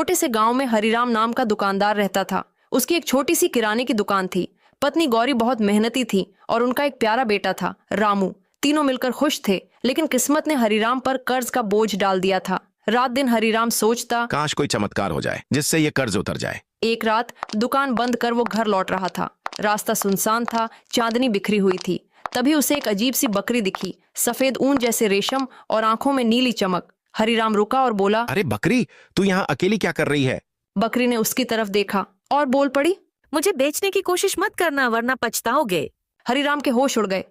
छोटे से गांव में हरिराम नाम का दुकानदार रहता था। उसकी एक छोटी सी किराने की दुकान थी। पत्नी गौरी बहुत मेहनती थी और उनका एक प्यारा बेटा था रामू। तीनों मिलकर खुश थे, लेकिन किस्मत ने हरिराम पर कर्ज का बोझ डाल दिया था। रात दिन हरिराम सोचता, काश कोई चमत्कार हो जाए जिससे ये कर्ज उतर जाए। एक रात दुकान बंद कर वो घर लौट रहा था। रास्ता सुनसान था, चांदनी बिखरी हुई थी। तभी उसे एक अजीब सी बकरी दिखी, सफेद ऊन जैसे रेशम और आंखों में नीली चमक। हरिराम रुका और बोला, अरे बकरी, तू यहाँ अकेली क्या कर रही है? बकरी ने उसकी तरफ देखा और बोल पड़ी, मुझे बेचने की कोशिश मत करना वरना पछताओगे। हरिराम के होश उड़ गए।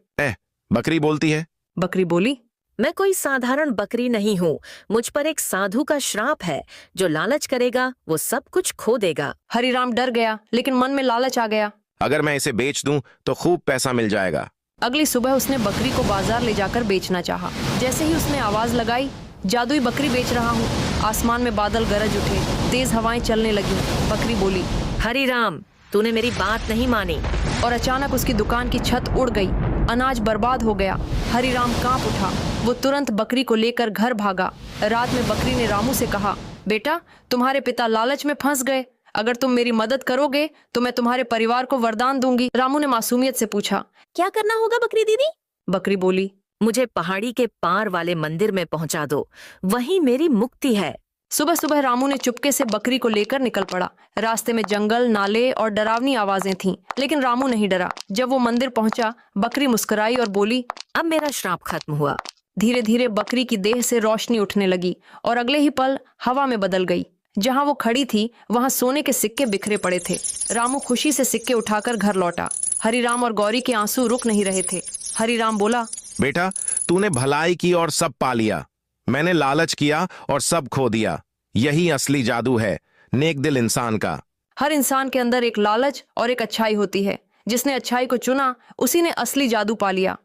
बकरी बोलती है। बकरी बोली, मैं कोई साधारण बकरी नहीं हूँ। मुझ पर एक साधु का श्राप है। जो लालच करेगा वो सब कुछ खो देगा। हरिराम डर गया, लेकिन मन में लालच आ गया। अगर मैं इसे बेच दूं तो खूब पैसा मिल जाएगा। अगली सुबह उसने बकरी को बाजार ले जाकर बेचना चाहा। जैसे ही उसने आवाज लगाई, जादुई बकरी बेच रहा हूँ। आसमान में बादल गरज उठे, तेज हवाएं चलने लगी। बकरी बोली, हरिराम, तूने मेरी बात नहीं मानी। और अचानक उसकी दुकान की छत उड़ गई। अनाज बर्बाद हो गया। हरिराम कांप उठा। वो तुरंत बकरी को लेकर घर भागा। रात में बकरी ने रामू से कहा, बेटा, तुम्हारे पिता लालच में फंस गए। अगर तुम मेरी मदद करोगे तो मैं तुम्हारे परिवार को वरदान दूंगी। रामू ने मासूमियत से पूछा, क्या करना होगा बकरी दीदी? बकरी बोली, मुझे पहाड़ी के पार वाले मंदिर में पहुंचा दो, वहीं मेरी मुक्ति है। सुबह सुबह रामू ने चुपके से बकरी को लेकर निकल पड़ा। रास्ते में जंगल, नाले और डरावनी आवाजें थीं, लेकिन रामू नहीं डरा। जब वो मंदिर पहुंचा, बकरी मुस्कुराई और बोली, अब मेरा श्राप खत्म हुआ। धीरे धीरे बकरी की देह से रोशनी उठने लगी और अगले ही पल हवा में बदल गई। जहां वो खड़ी थी वहां सोने के सिक्के बिखरे पड़े थे। रामू खुशी से सिक्के उठाकर घर लौटा। हरिराम और गौरी के आंसू रुक नहीं रहे थे। हरिराम बोला, बेटा, तूने भलाई की और सब पा लिया। मैंने लालच किया और सब खो दिया। यही असली जादू है, नेक दिल इंसान का। हर इंसान के अंदर एक लालच और एक अच्छाई होती है। जिसने अच्छाई को चुना, उसी ने असली जादू पा लिया।